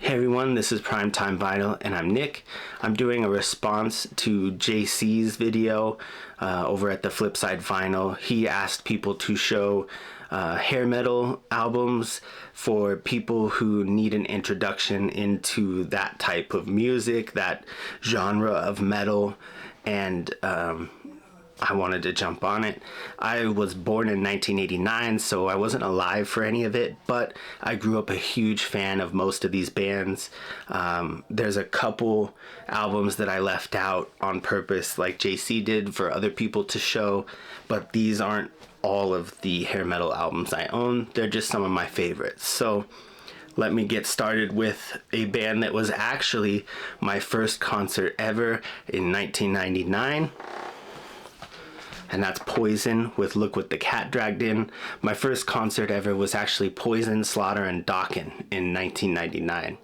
Hey everyone, this is Primetime Vinyl and I'm Nick. I'm doing a response to JC's video over at the Flipside Vinyl. He asked people to show hair metal albums for people who need an introduction into that type of music, that genre of metal, and I wanted to jump on it. I was born in 1989, so I wasn't alive for any of it, but I grew up a huge fan of most of these bands. There's a couple albums that I left out on purpose, like JC did, for other people to show, but these aren't all of the hair metal albums I own. They're just some of my favorites. So let me get started with a band that was actually my first concert ever in 1999. And that's Poison with Look What the Cat Dragged In. My first concert ever was actually Poison, Slaughter, and Dokken in 1999.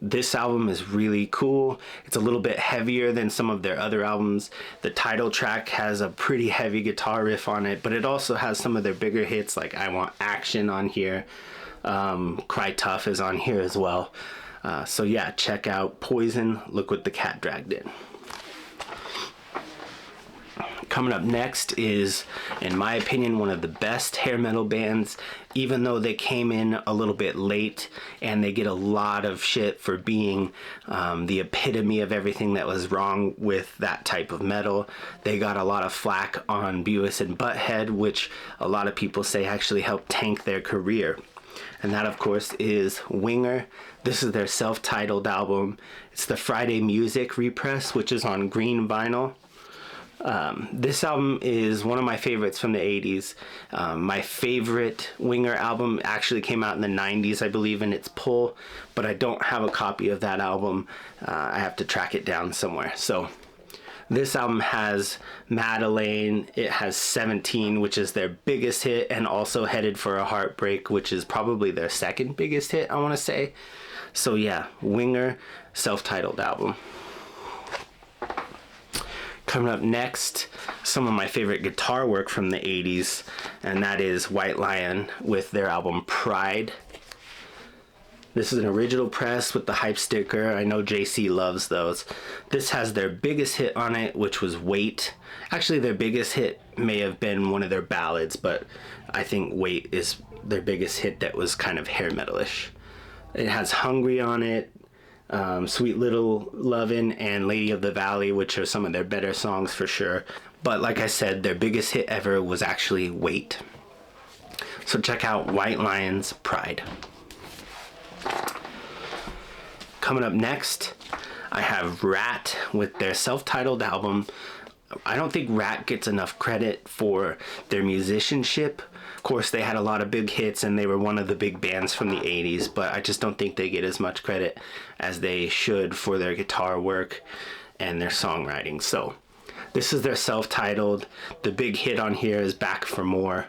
This album is really cool. It's a little bit heavier than some of their other albums. The title track has a pretty heavy guitar riff on it, but it also has some of their bigger hits like I Want Action on here. Cry Tough is on here as well. So yeah, check out Poison, Look What the Cat Dragged In. Coming up next is, in my opinion, one of the best hair metal bands, even though they came in a little bit late and they get a lot of shit for being the epitome of everything that was wrong with that type of metal. They got a lot of flack on Beavis and Butthead, which a lot of people say actually helped tank their career. And that, of course, is Winger. This is their self-titled album. It's the Friday Music repress, which is on green vinyl. This album is one of my favorites from the 80s. My favorite Winger album actually came out in the 90s, I believe, in its pull, but I don't have a copy of that album. I have to track it down somewhere. So this album has Madeleine, it has 17, which is their biggest hit, and also Headed for a Heartbreak, which is probably their second biggest hit, I want to say. So yeah, Winger, self-titled album. Coming up next, some of my favorite guitar work from the 80s, and that is White Lion with their album Pride. This is an original press with the hype sticker. I know JC loves those. This has their biggest hit on it, which was Wait. Actually, their biggest hit may have been one of their ballads, but I think Wait is their biggest hit that was kind of hair metalish. It has Hungry on it, Sweet Little Lovin', and Lady of the Valley, which are some of their better songs for sure. But like I said, their biggest hit ever was actually Wait. So check out White Lion's Pride. Coming up next, I have Rat with their self-titled album. I don't think Rat gets enough credit for their musicianship. Of course, they had a lot of big hits and they were one of the big bands from the 80s, but I just don't think they get as much credit as they should for their guitar work and their songwriting. So this is their self-titled. The big hit on here is Back for More.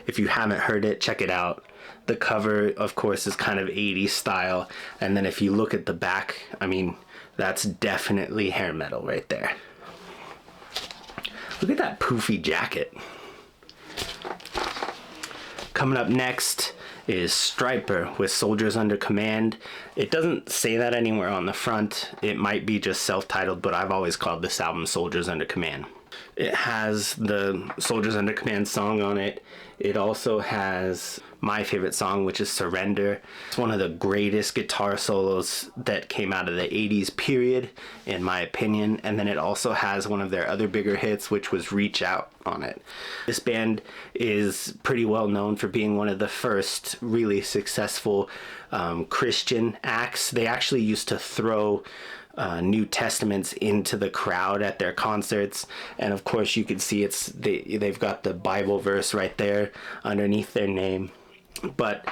If you haven't heard it, check it out. The cover, of course, is kind of 80s style, and then if you look at the back, I mean, that's definitely hair metal right there. Look at that poofy jacket. Coming up next is Striper with Soldiers Under Command. It doesn't say that anywhere on the front. It might be just self-titled, but I've always called this album Soldiers Under Command. It has the Soldiers Under Command song on it. It also has my favorite song, which is Surrender. It's one of the greatest guitar solos that came out of the 80s period, in my opinion. And then it also has one of their other bigger hits, which was Reach Out on it. This band is pretty well known for being one of the first really successful Christian acts. They actually used to throw New Testaments into the crowd at their concerts, and of course you can see they've got the Bible verse right there underneath their name. But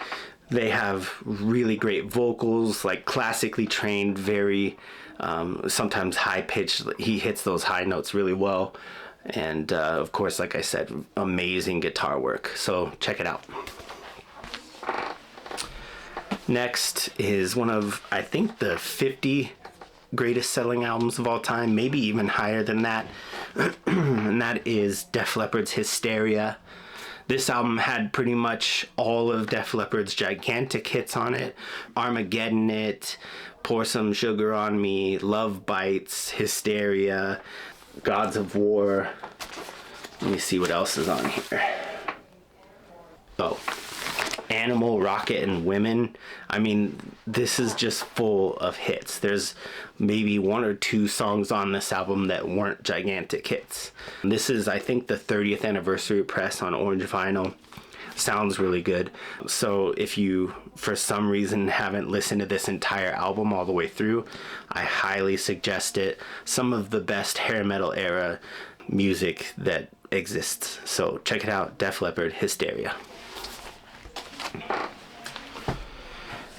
they have really great vocals, like classically trained, very sometimes high pitched. He hits those high notes really well, and of course, like I said, amazing guitar work. So check it out. Next is one of, I think, the 50 greatest selling albums of all time, maybe even higher than that. And that is Def Leppard's Hysteria. This album had pretty much all of Def Leppard's gigantic hits on it. Armageddon It, Pour Some Sugar on Me, Love Bites, Hysteria, Gods of War. Let me see what else is on here. Oh, Animal, Rocket, and Women. I mean, this is just full of hits. There's maybe one or two songs on this album that weren't gigantic hits. This is, I think, the 30th anniversary press on orange vinyl. Sounds really good. So if you, for some reason, haven't listened to this entire album all the way through, I highly suggest it. Some of the best hair metal era music that exists. So check it out, Def Leppard, Hysteria.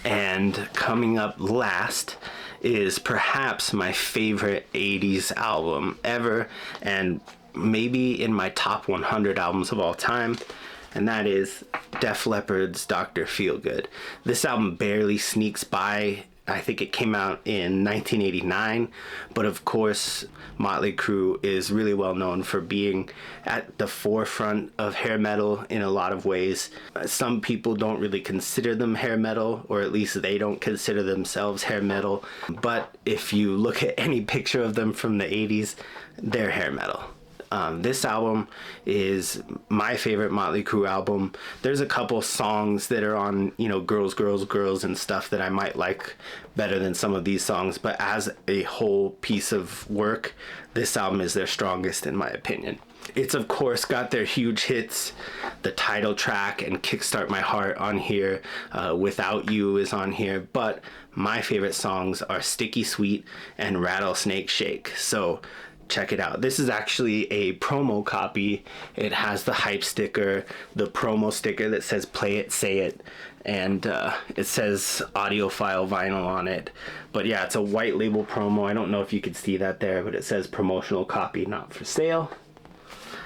And coming up last is perhaps my favorite 80s album ever, and maybe in my top 100 albums of all time, and that is Def Leppard's Dr. Feelgood. This album barely sneaks by. I think it came out in 1989, but of course Motley Crew is really well known for being at the forefront of hair metal in a lot of ways. Some people don't really consider them hair metal, or at least they don't consider themselves hair metal, but if you look at any picture of them from the 80s, they're hair metal. This album is my favorite Motley Crue album. There's a couple songs that are on, Girls, Girls, Girls and stuff that I might like better than some of these songs, but as a whole piece of work, this album is their strongest in my opinion. It's of course got their huge hits. The title track and Kickstart My Heart on here. Without You is on here, but my favorite songs are Sticky Sweet and Rattlesnake Shake. So check it out. This is actually a promo copy. It has the hype sticker, the promo sticker that says Play It, Say It, and it says audiophile vinyl on it. But yeah, it's a white label promo. I don't know if you could see that there, but it says promotional copy not for sale,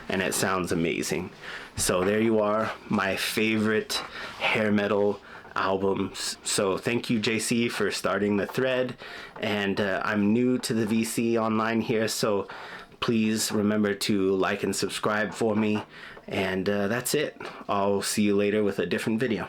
and it sounds amazing. So there you are, my favorite hair metal albums. So thank you, JC, for starting the thread, and I'm new to the VC online here, so please remember to like and subscribe for me, and that's it. I'll see you later with a different video.